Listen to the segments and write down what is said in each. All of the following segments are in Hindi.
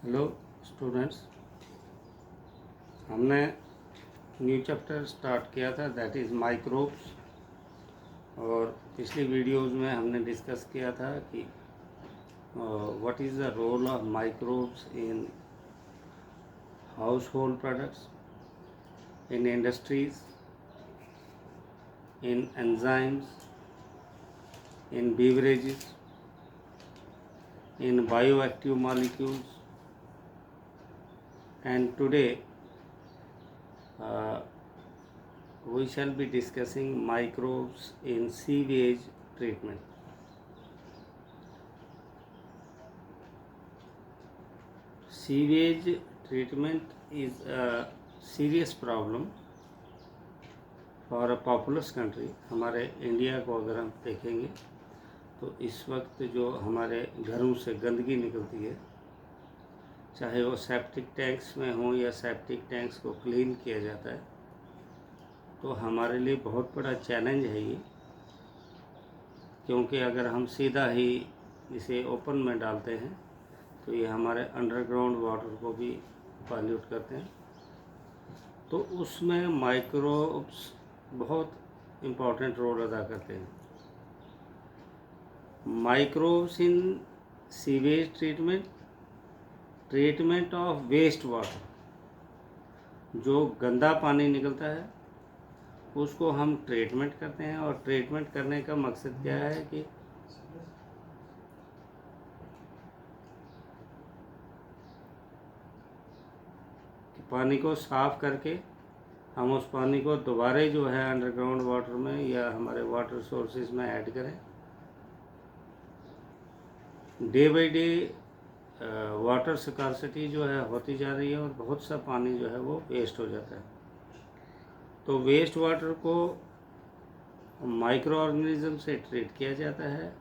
हेलो स्टूडेंट्स, हमने न्यू चैप्टर स्टार्ट किया था दैट इज़ माइक्रोब्स। और पिछली वीडियोज़ में हमने डिस्कस किया था कि what is the role of microbes in household products, in industries, in enzymes, in beverages, in bioactive molecules. And today we shall be discussing microbes in sewage treatment. Sewage treatment is a serious problem for a populous country. हमारे इंडिया को अगर हम देखेंगे तो इस वक्त जो हमारे घरों से गंदगी निकलती है, चाहे वो सेप्टिक टैंक्स में हो या सेप्टिक टैंक्स को क्लीन किया जाता है, तो हमारे लिए बहुत बड़ा चैलेंज है ये। क्योंकि अगर हम सीधा ही इसे ओपन में डालते हैं तो ये हमारे अंडरग्राउंड वाटर को भी पॉल्यूट करते हैं। तो उसमें माइक्रोब्स बहुत इम्पोर्टेंट रोल अदा करते हैं। Microbes in sewage treatment of waste water, जो गंदा पानी निकलता है उसको हम ट्रीटमेंट करते हैं। और ट्रीटमेंट करने का मकसद क्या है कि पानी को साफ़ करके हम उस पानी को दोबारा जो है अंडरग्राउंड वाटर में या हमारे वाटर सोर्सेज में ऐड करें। Day by day water scarcity जो है होती जा रही है और बहुत सा पानी जो है वो वेस्ट हो जाता है। तो वेस्ट वाटर को माइक्रो ऑर्गेनिज्म से ट्रीट किया जाता है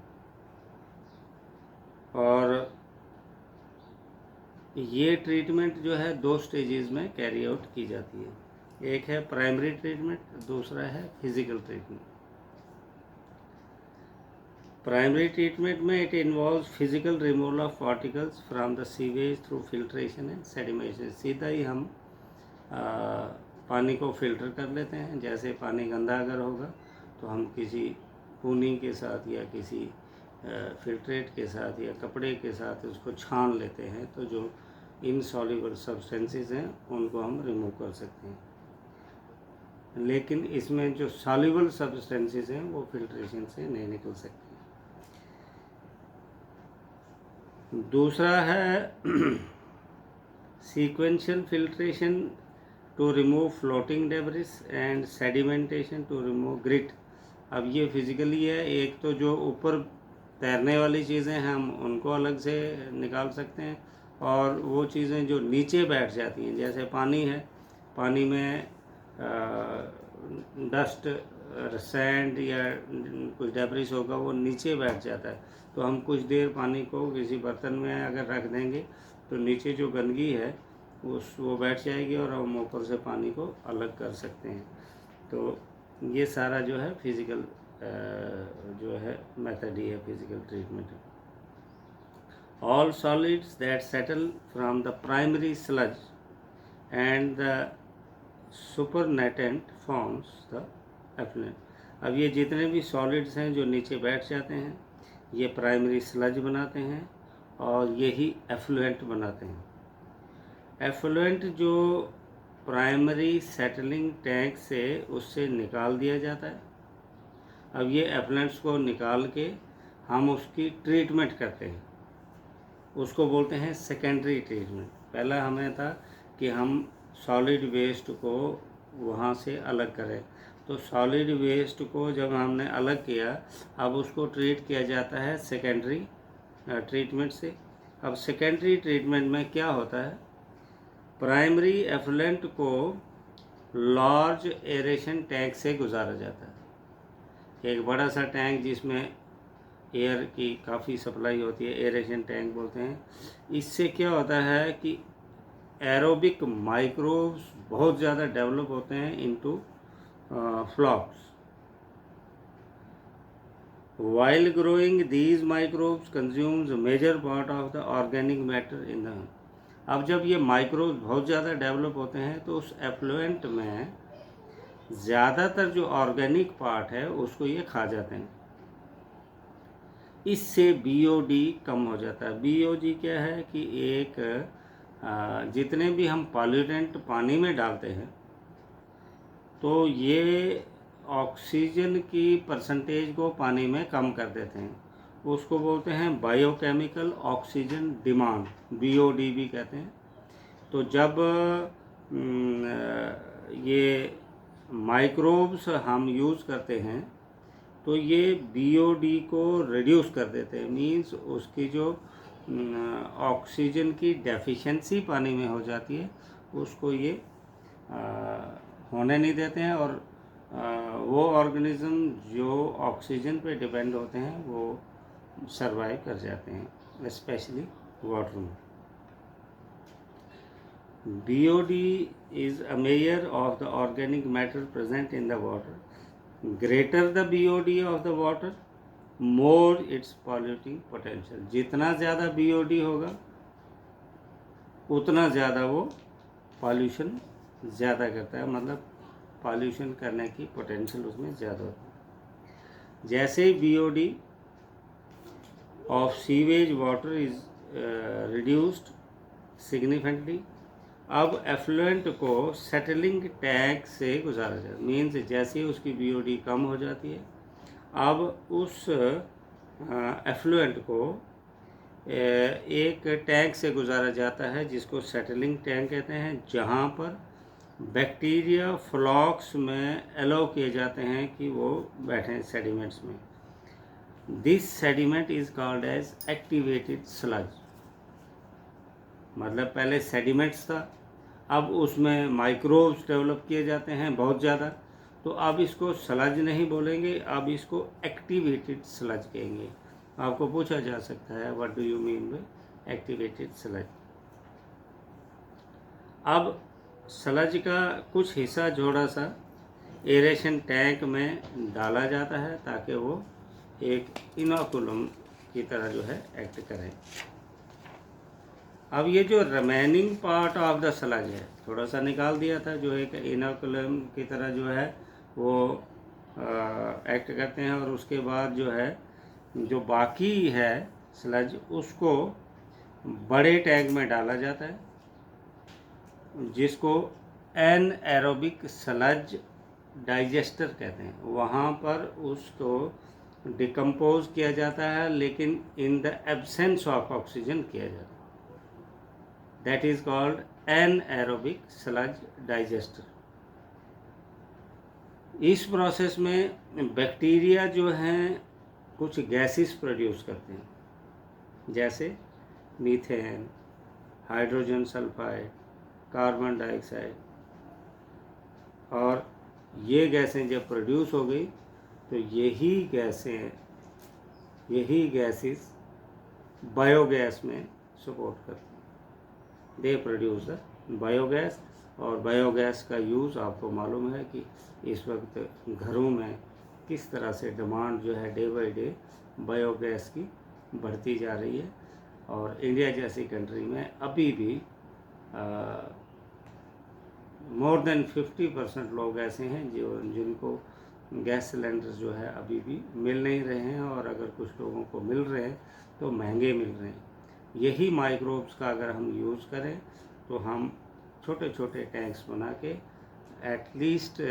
और ये ट्रीटमेंट जो है दो स्टेजेस में कैरी आउट की जाती है। एक है प्राइमरी ट्रीटमेंट, दूसरा है फिजिकल ट्रीटमेंट। प्राइमरी ट्रीटमेंट में it involves physical removal of particles from the sewage through filtration and sedimentation. सीधा ही हम पानी को फिल्टर कर लेते हैं। जैसे पानी गंदा अगर होगा तो हम किसी पूनी के साथ या किसी फिल्ट्रेट के साथ या कपड़े के साथ उसको छान लेते हैं, तो जो इनसॉल्युबल सब्सटेंसेस हैं उनको हम रिमूव कर सकते हैं। लेकिन इसमें जो सॉल्युबल सब्सटेंसेस हैं वो फिल्ट्रेशन से नहीं निकल सकते। दूसरा है sequential filtration to remove floating debris and sedimentation to remove grit. अब ये फिजिकली है। एक तो जो ऊपर तैरने वाली चीज़ें हैं हम उनको अलग से निकाल सकते हैं, और वो चीज़ें जो नीचे बैठ जाती हैं, जैसे पानी है, पानी में डस्ट, सैंड या कुछ डेब्रिस होगा वो नीचे बैठ जाता है। तो हम कुछ देर पानी को किसी बर्तन में अगर रख देंगे तो नीचे जो गंदगी है वो बैठ जाएगी और हम ऊपर से पानी को अलग कर सकते हैं। तो ये सारा जो है फिज़िकल जो है मेथड ही है physical treatment. All solids that settle from the primary sludge and the supernatant forms the effluent. अब ये जितने भी सॉलिड्स हैं जो नीचे बैठ जाते हैं ये प्राइमरी स्लज बनाते हैं और यही एफ्लुएंट बनाते हैं। एफ्लुएंट जो प्राइमरी सेटलिंग टैंक से उससे निकाल दिया जाता है। अब ये एफ्लुएंट्स को निकाल के हम उसकी ट्रीटमेंट करते हैं, उसको बोलते हैं सेकेंडरी ट्रीटमेंट। पहला हमें था कि हम सॉलिड वेस्ट को वहाँ से अलग करें, तो सॉलिड वेस्ट को जब हमने अलग किया अब उसको ट्रीट किया जाता है सेकेंडरी ट्रीटमेंट से। अब सेकेंडरी ट्रीटमेंट में क्या होता है, प्राइमरी एफ्लुएंट को लार्ज एरेशन टैंक से गुजारा जाता है। एक बड़ा सा टैंक जिसमें एयर की काफ़ी सप्लाई होती है, एरेशन टैंक बोलते हैं। इससे क्या होता है कि एरोबिक माइक्रोब्स बहुत ज़्यादा डेवलप होते हैं into फ्लॉक्स। While growing, these microbes consumes a major part of the organic matter in the अब जब ये माइक्रोब्स बहुत ज़्यादा डेवलप होते हैं तो उस एफ्लुएंट में ज़्यादातर जो ऑर्गेनिक पार्ट है उसको ये खा जाते हैं। इससे बीओडी कम हो जाता है। बीओडी क्या है कि एक जितने भी हम पॉल्यूटेंट पानी में डालते हैं तो ये ऑक्सीजन की परसेंटेज को पानी में कम कर देते हैं। उसको बोलते हैं बायोकेमिकल ऑक्सीजन डिमांड, बीओडी भी कहते हैं। तो जब ये माइक्रोब्स हम यूज़ करते हैं तो ये बीओडी को रिड्यूस कर देते हैं। मींस उसकी जो ऑक्सीजन की डेफिशिएंसी पानी में हो जाती है उसको ये होने नहीं देते हैं, और वो ऑर्गेनिज्म जो ऑक्सीजन पे डिपेंड होते हैं वो सरवाइव कर जाते हैं, स्पेशली वाटर में। BOD is a measure of the organic matter present in the water. Greater the BOD of the water, more its polluting potential. जितना ज़्यादा BOD होगा उतना ज़्यादा वो पॉल्यूशन ज़्यादा करता है, मतलब पॉल्यूशन करने की पोटेंशियल उसमें ज़्यादा होती है। जैसे ही BOD of sewage water is reduced significantly, अब एफ्लुएंट को सेटलिंग टैंक से गुजारा जाता है। मीन्स जैसे ही उसकी बीओडी कम हो जाती है, अब उस एफ्लुएंट को एक टैंक से गुजारा जाता है जिसको सेटलिंग टैंक कहते हैं, जहाँ पर बैक्टीरिया फ्लॉक्स में एलो किए जाते हैं कि वो बैठें सेडिमेंट्स में। This sediment is called as activated sludge. मतलब पहले सेडिमेंट्स था, अब उसमें माइक्रोब्स डेवलप किए जाते हैं बहुत ज़्यादा, तो अब इसको स्लज नहीं बोलेंगे, अब इसको एक्टिवेटेड स्लज कहेंगे। आपको पूछा जा सकता है what do you mean by activated sludge. अब स्लज का कुछ हिस्सा थोड़ा सा एरेशन टैंक में डाला जाता है ताकि वो एक इनोकुलम की तरह जो है एक्ट करे। अब ये जो remaining part of the sludge है, थोड़ा सा निकाल दिया था, जो एक इनोकुलम की तरह जो है वो एक्ट करते हैं, और उसके बाद जो है जो बाकी है स्लज उसको बड़े टैंक में डाला जाता है जिसको एनएरोबिक स्लज डाइजेस्टर कहते हैं। वहाँ पर उसको डिकम्पोज किया जाता है, लेकिन in the absence of oxygen किया जाता है। That is called anaerobic sludge digester. इस प्रोसेस में बैक्टीरिया जो हैं कुछ गैसेस प्रोड्यूस करते हैं, जैसे methane, hydrogen sulphide, carbon dioxide, और ये गैसें जब प्रोड्यूस हो गई तो यही गैसेस बायोगैस में सपोर्ट करती हैं। दे प्रोड्यूस द बायोगैस, और बायोगैस का यूज़ आपको मालूम है कि इस वक्त घरों में किस तरह से डिमांड जो है डे बाय डे बायोगैस की बढ़ती जा रही है। और इंडिया जैसी कंट्री में अभी भी मोर देन 50% लोग ऐसे हैं जिनको गैस सिलेंडर्स जो है अभी भी मिल नहीं रहे हैं, और अगर कुछ लोगों को मिल रहे हैं तो महंगे मिल रहे हैं। यही माइक्रोब्स का अगर हम यूज़ करें तो हम छोटे छोटे टैंक्स बना के एटलीस्ट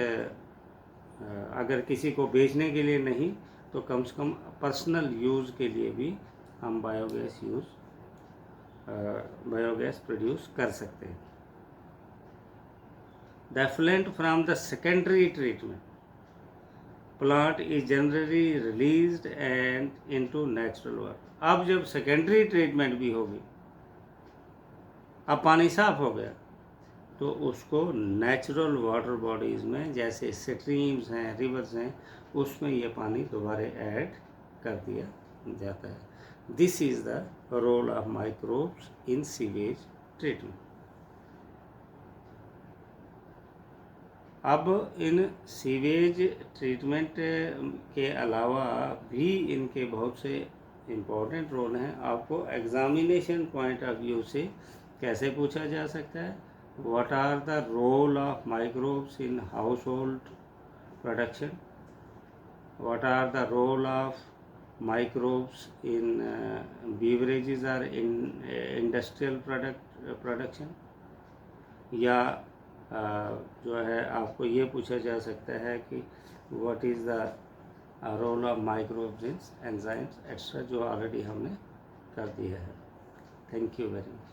अगर किसी को बेचने के लिए नहीं तो कम से कम पर्सनल यूज़ के लिए भी हम बायोगैस प्रोड्यूस कर सकते हैं। The effluent from the secondary treatment plant is generally released and into natural water. अब जब सेकेंडरी ट्रीटमेंट भी होगी, अब पानी साफ हो गया, तो उसको नेचुरल वाटर बॉडीज़ में जैसे स्ट्रीम्स हैं, रिवर्स हैं, उसमें ये पानी दोबारा ऐड कर दिया जाता है। This is the role of microbes in sewage treatment. अब इन सीवेज ट्रीटमेंट के अलावा भी इनके बहुत से इम्पोर्टेंट रोल हैं। आपको एग्ज़ामिनेशन पॉइंट ऑफ व्यू से कैसे पूछा जा सकता है? What are the role of microbes in household production? What are the role of microbes in beverages or in industrial production? या जो है आपको ये पूछा जा सकता है कि what is the role of microbes in enzymes extra, जो ऑलरेडी हमने कर दिया है। Thank you very much.